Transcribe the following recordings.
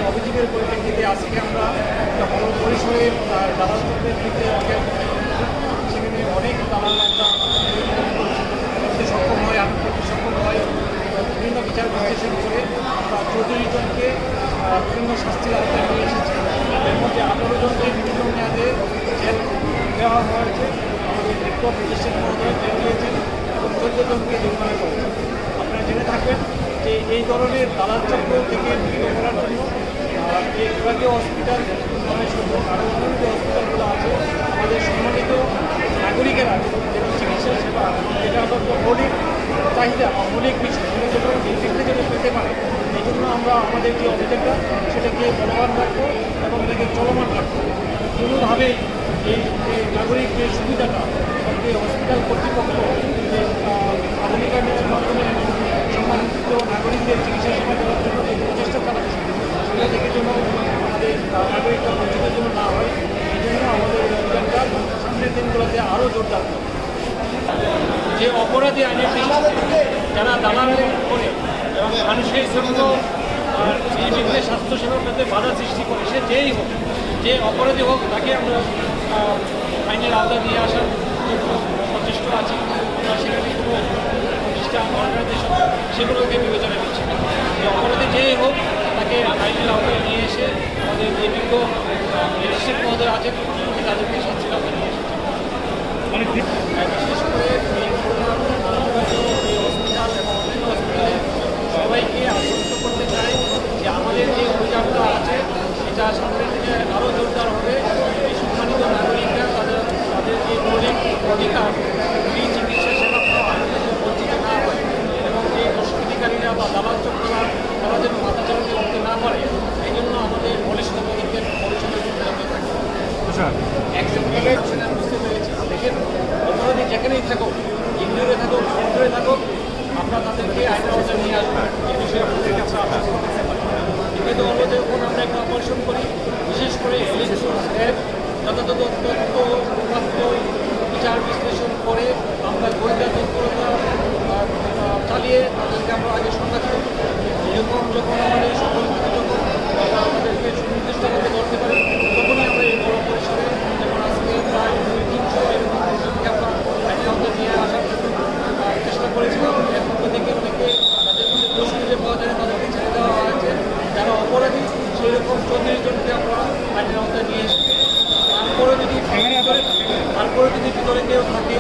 অভিযোগের পরিপ্রেক্ষিতে আজকে আমরা পরিসরে দালাল চক্রের দিকে সেখানে অনেক দালাল আমরা সক্ষম হয় আটক করতে সক্ষম হয় বিভিন্ন বিচার বিশ্লেষণ করে আমরা 34 জনকে বিভিন্ন শাস্তির আওতায় নিয়ে এসেছি। এর মধ্যে 18 জনকে বিভিন্ন মেয়াদে জেল দেওয়া হয়েছে, আমাদের বিক্ষোভ ম্যাজিস্ট্রেট মহোদয় জেল দিয়েছেন এবং 14 জনকে জরিমানা করেছেন। আপনারা জেনে থাকবেন যে এই ধরনের দালাল চক্র থেকে মুক্ত করার জন্য যে বিভাগীয় হসপিটাল আরও অন্য যে হসপিটালগুলো আছে আমাদের সম্মানিত নাগরিকেরা যে চিকিৎসা সেবা এটা হলো মৌলিক চাহিদা বা মৌলিক বিষয় যেগুলো নির্বিঘ্নে যেন পেতে পারে, এই জন্য আমরা আমাদের যে অভিযানটা সেটাকে বলবান রাখবো এবং এটাকে চলমান রাখবো। কোনোভাবেই এই নাগরিক যে সুবিধাটা যে হসপিটাল কর্তৃপক্ষ যে আধুনিকায়নের মাধ্যমে সম্মানিত নাগরিকদের চিকিৎসা সেবা দেওয়ার জন্য যে প্রচেষ্টা চালাচ্ছে সেটা থেকে যেন আমাদের নাগরিকরা বঞ্চিতের জন্য না হয়, এই জন্য আমাদের অভিযানটা সামনের দিনগুলোতে আরও জোরদার যে অপরাধী আইনের যারা দালাল করে এবং মানুষের জন্য নির্বিঘ্নে স্বাস্থ্যসেবা পেতে বাধা সৃষ্টি করে, সে যেই হোক, যে অপরাধী হোক, তাকে আমরা আইনের আওতায় নিয়ে আসার জন্য সচেষ্ট আছি। আমরা সেখানে কোনো প্রতিষ্ঠান অর্গানাইজেশন সেগুলোকে বিবেচনা করছি। যে অপরাধী যেই হোক তাকে আইনের আওতায় নিয়ে এসে আমাদের যে বিজ্ঞ ম্যাজিস্ট্রেট মহোদয় আছেন তাদেরকে শাস্তির আওতায় নিয়ে এসেছে। বিশেষ করে এই হসপিটাল এবং অন্যান্য হসপিটালে সবাইকে আশ্বস্ত করতে চাই যে আমাদের যে অভিযানটা আছে এটা সামনের দিনে আরও জোরদার হবে। এই সম্মানিত নাগরিকরা তাদের যে মৌলিক অধিকার ফ্রি চিকিৎসা সেবা পাওয়া বঞ্চিত না হয় এবং যে দুষ্কৃতিকারীরা বা দালাল চক্ররা তারা যেন মাথাচাড়াতে করতে না পারে, এই জন্য আমাদের বলিষ্ঠ পদক্ষেপ পরিচালনা করতে থাকবে। বুঝতে পেরেছি, দেখেন অপরাধী যেখানেই থাকুক, ইন্ডিয়ারে থাকুক, সেন্টারে থাকুক, আমরা তাদেরকে আইনের আওতায় নিয়ে আসবো। এই বিষয়ে আপনাদের কাছে আশ্বাস করতে পারি। কিন্তু অনুরোধে যখন আমরা একটা অপারেশন করি, বিশেষ করে ইলেকট্রনিক্স অ্যাপ যথাযথ তথ্য উপাত্ত বিচার বিশ্লেষণ করে আমরা গোয়েন্দা তৎপরতা চালিয়ে তাদেরকে আমরা আগে সংঘাত করি। এরকম যখন আমাদের সকল থেকে যখন আমাদেরকে সুনির্দিষ্ট আমাদের ধরতে পারে, তখনই আমরা এই বড় পরিসরে যেমন আজকে প্রায় 200-300 এরকম জনকে আমরা আইনের আওতায় নিয়ে আসার চেষ্টা করেছিলাম। এর মধ্যে থেকে অনেকে তাদের মধ্যে দোষ খুঁজে পাওয়া যায়, তাদেরকে ছেড়ে দেওয়া হয়েছে। যারা অপরাধী সেই রকম 34 জনকে আমরা আইনের আওতায় নিয়ে এসেছি। তারপরে যদি ভিতরে কেউ থাকে,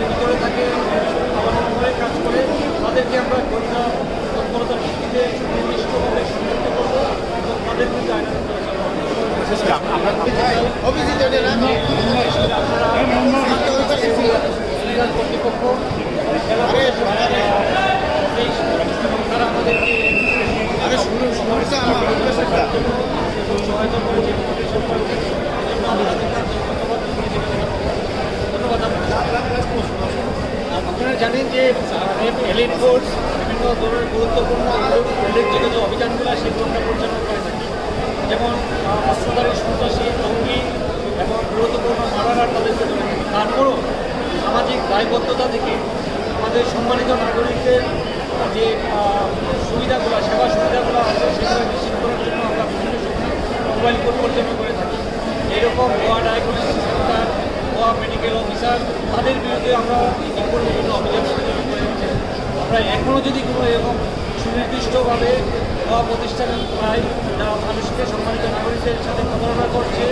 ভিতরে থাকে অনেক কাজ করে, তাদেরকে আমরা গোয়েন্দা তৎপরতার ভিত্তিতে নির্দিষ্টভাবে শনাক্ত করবো এবং তাদের কিন্তু আইনের কর্তৃপক্ষ তারা আমাদেরকে সহায়তা করেছে, ধন্যবাদ। আপনারা জানেন যে এলিট ফোর্স বিভিন্ন ধরনের গুরুত্বপূর্ণ উল্লেখযোগ্য যে অভিযানগুলো সেগুলো আমরা পরিচালনা করে থাকি, যেমন অস্ত্রধারী সন্ত্রাসী, জঙ্গি এবং দায়বদ্ধতা থেকে আমাদের সম্মানিত নাগরিকদের যে সুবিধাগুলো, সেবা সুবিধাগুলো আছে সেগুলো নিশ্চিত করার জন্য আমরা বিভিন্ন সময় মোবাইল কোর্ট পরিচালনা করে থাকি। এরকম Goa diagnostic centre, Goa medical officer, তাদের বিরুদ্ধে আমরা ইতিপূর্বে বিভিন্ন অভিযোগ পরিচালনা করে থাকি। আমরা এখনও যদি কোনো এরকম সুনির্দিষ্টভাবে গোয়া প্রতিষ্ঠান পাই যারা মানুষকে সম্মানিত নাগরিকদের সাথে প্রতারণা করছে,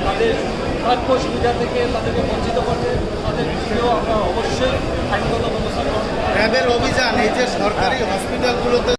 তাদের প্রাপ্য সুবিধা থেকে তাদেরকে বঞ্চিত করছে, তাদের বিরুদ্ধেও আমরা অবশ্যই আইনগত ব্যবস্থা গ্রহণ করব। র্যাবের অভিযান এই যে সরকারি হসপিটালগুলোতে